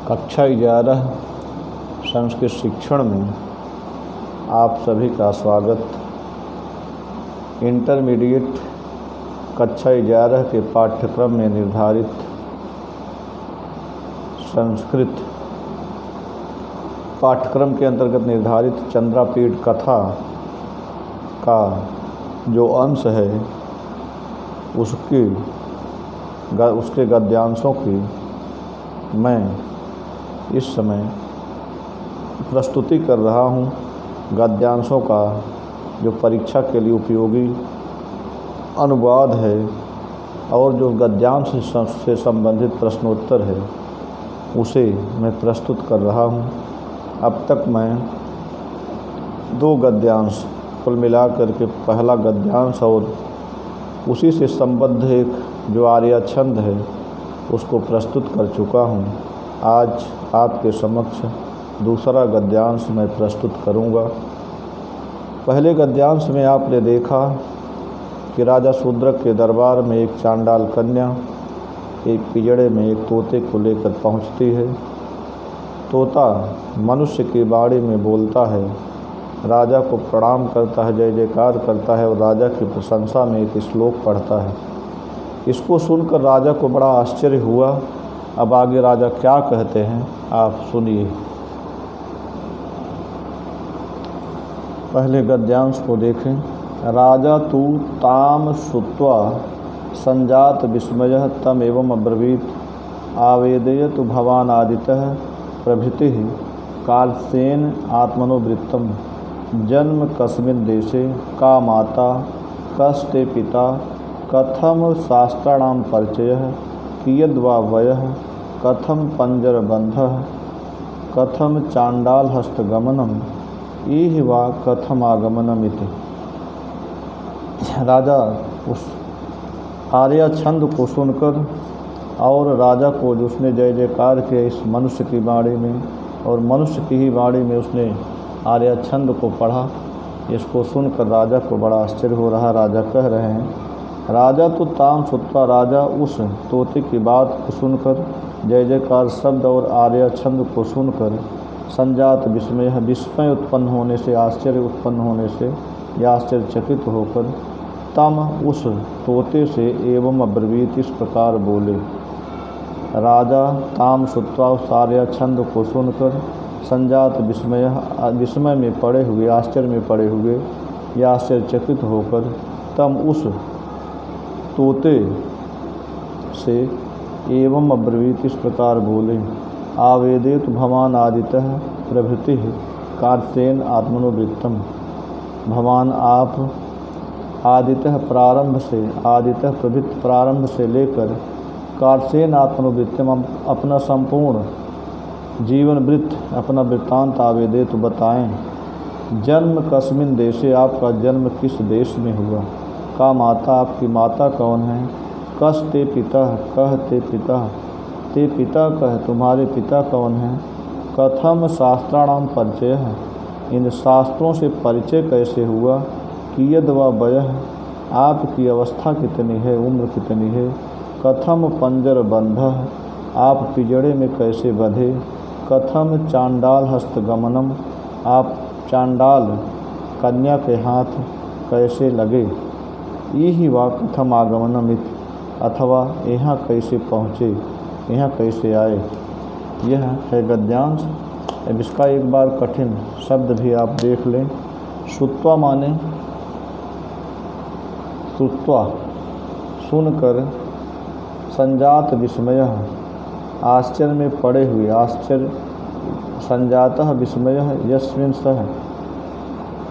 कक्षा 11 संस्कृत शिक्षण में आप सभी का स्वागत। इंटरमीडिएट कक्षा 11 के पाठ्यक्रम में निर्धारित संस्कृत पाठ्यक्रम के अंतर्गत निर्धारित चंद्रापीठ कथा का जो अंश है उसके गद्यांशों की मैं इस समय प्रस्तुति कर रहा हूँ। गद्यांशों का जो परीक्षा के लिए उपयोगी अनुवाद है और जो गद्यांश से संबंधित प्रश्नोत्तर है उसे मैं प्रस्तुत कर रहा हूँ। अब तक मैं 2 गद्यांश कुल मिलाकर के पहला गद्यांश और उसी से संबद्ध एक जो आर्या छंद है उसको प्रस्तुत कर चुका हूँ। आज आपके समक्ष दूसरा गद्यांश मैं प्रस्तुत करूँगा। पहले गद्यांश में आपने देखा कि राजा शूद्रक के दरबार में एक चांडाल कन्या एक पिंजड़े में एक तोते को लेकर पहुँचती है। तोता मनुष्य की बाणी में बोलता है, राजा को प्रणाम करता है, जय जयकार करता है और राजा की प्रशंसा में एक श्लोक पढ़ता है। इसको सुनकर राजा को बड़ा आश्चर्य हुआ। अब आगे राजा क्या कहते हैं आप सुनिए। पहले गद्यांश को देखें। राजा तू ताम श्रुत्वा संजात विस्मयः तम एवं अब्रवीत आवेदयतु भवान् आदित्यः प्रभृतिः कालसेन आत्मनोवृत्तम् जन्म कस्मिन् देशे का माता कस्ते पिता कथम शास्त्राणां परिचयः कियद्वा वयः कथम पंजरबंधः कथम चांडाल हस्तगमनम इह वा कथम आगमनम इति। राजा उस आर्या छंद को सुनकर और राजा को जो उसने जय जयकार किया इस मनुष्य की बाणी में और मनुष्य की ही बाणी में उसने आर्या छंद को पढ़ा। इसको सुनकर राजा को बड़ा आश्चर्य हो रहा। राजा कह रहे हैं, राजा तो ताम श्रुत्वा, राजा उस तोते की बात को सुनकर जय जयकार शब्द और आर्या छंद को सुनकर संजात विस्मय उत्पन्न होने से, आश्चर्य उत्पन्न होने से या आश्चर्यचकित होकर तम उस तोते से एवं अब्रवीत इस प्रकार बोले। राजा ताम श्रुत्वा उस आर्या छंद को सुनकर संजात विस्मय में पड़े हुए, आश्चर्य में पड़े हुए या आश्चर्यचकित होकर तम उस तोते से एवं अब्रवीत इस प्रकार बोले। आवेदित भवान् आदित्यः प्रभृतिः कालसेन आत्मनोवृत्तम्। भवान आप आदित्यः प्रारंभ से, आदित्यः प्रभृति प्रारंभ से लेकर कालसेन आत्मनोवृत्तम् अपना संपूर्ण जीवन वृत्त, अपना वृत्तांत आवेदित बताएं। जन्म कस्मिन् देशे, आपका जन्म किस देश में हुआ। का माता, आपकी माता कौन है। कस ते पिता, कह ते पिता, ते पिता कह तुम्हारे पिता कौन हैं। कथम शास्त्राणां परिचय है, इन शास्त्रों से परिचय कैसे हुआ। कियद वा वयः, आपकी अवस्था कितनी है, उम्र कितनी है। कथम पंजर बंधः, आप पिंजड़े में कैसे बंधे। कथम चांडाल हस्तगमनम, आप चांडाल कन्या के हाथ कैसे लगे। इहि वा कथम आगमनम, अथवा यहाँ कैसे पहुँचे, यहाँ कैसे आए। यह है गद्यांश। अब इसका एक बार कठिन शब्द भी आप देख लें। श्रुत्वा माने श्रुत्वा सुनकर, संजात विस्मयः आश्चर्य में पड़े हुए, आश्चर्य संजातः विस्मयः यस्मिन् सः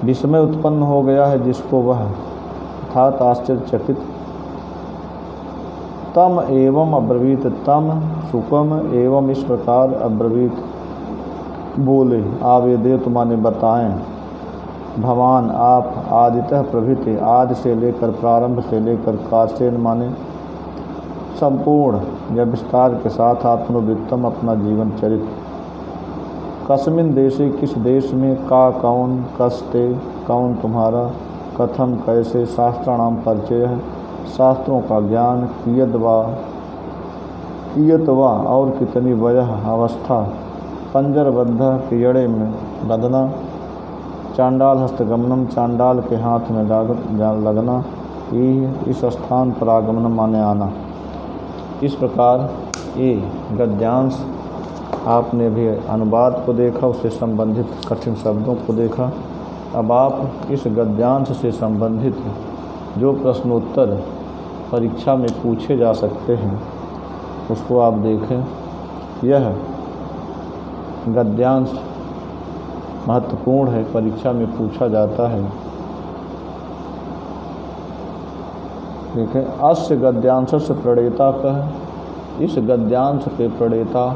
विस्मय उत्पन्न हो गया है जिसको वह, अर्थात आश्चर्यचकित। तम एवं अब्रवीत, तम सुकम एवं इस प्रकार अब्रवीत बोले। आवेदित माने बताएं। भवान आप आदित्यः प्रभृति, आदि से लेकर, प्रारंभ से लेकर, कालसेन माने संपूर्ण या विस्तार के साथ, आत्मवृत्तम अपना जीवन चरित्र। कस्मिन् देशे, किस देश में। का कौन, कस्ते कौन तुम्हारा, कथम कैसे, शास्त्राणां परिचय, शास्त्रों का ज्ञान। कियद वा कियत वा और कितनी वजह अवस्था पंजरबद्ध पियड़े में बंधना चांडाल हस्तगमनम चांडाल के हाथ में लगना इस स्थान पर आगमन माने आना। इस प्रकार ये गद्यांश आपने भी अनुवाद को देखा, उससे संबंधित कठिन शब्दों को देखा। अब आप इस गद्यांश से संबंधित जो प्रश्नोत्तर परीक्षा में पूछे जा सकते हैं उसको आप देखें। यह गद्यांश महत्वपूर्ण है, परीक्षा में पूछा जाता है। देखें, अस्य गद्यांशस्य प्रणेता कह, इस गद्यांश के प्रणेता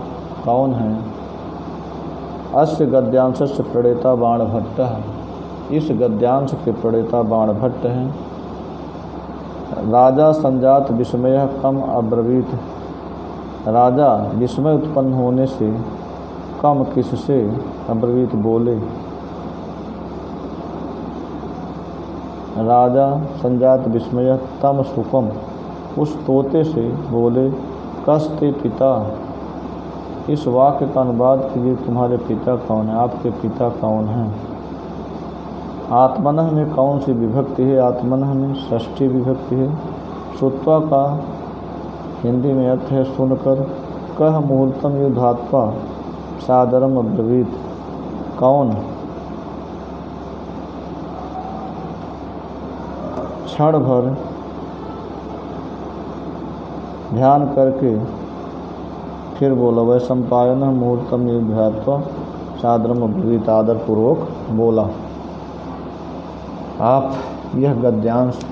कौन है? अस्य गद्यांशस्य प्रणेता बाणभट्ट है, इस गद्यांश के प्रणेता बाणभट्ट हैं। राजा संजात विस्मय कम अब्रवीत, राजा विस्मय उत्पन्न होने से कम किससे अब्रवीत बोले। राजा संजात विस्मय तम सुकम, उस तोते से बोले। कस्ते पिता, इस वाक्य का अनुवाद कीजिए, तुम्हारे पिता कौन है, आपके पिता कौन हैं। आत्मनः में कौन सी विभक्ति है? आत्मनः में षष्ठी विभक्ति है। श्रुत्वा का हिंदी में अर्थ है सुनकर। कह मुहूर्तम युद्धात्वा सादरम अब्रवीत, कौन क्षण भर ध्यान करके फिर बोला। वह संपायन मुहूर्तम युद्धात्वा सादरम अब्रवीत, आदर पूर्वक बोला। आप यह गद्यांश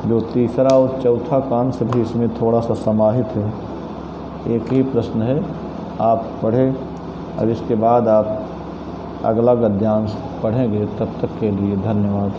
जो तीसरा और चौथा कांश भी इसमें थोड़ा सा समाहित है, एक ही प्रश्न है, आप पढ़ें। और इसके बाद आप अगला गद्यांश पढ़ेंगे। तब तक के लिए धन्यवाद।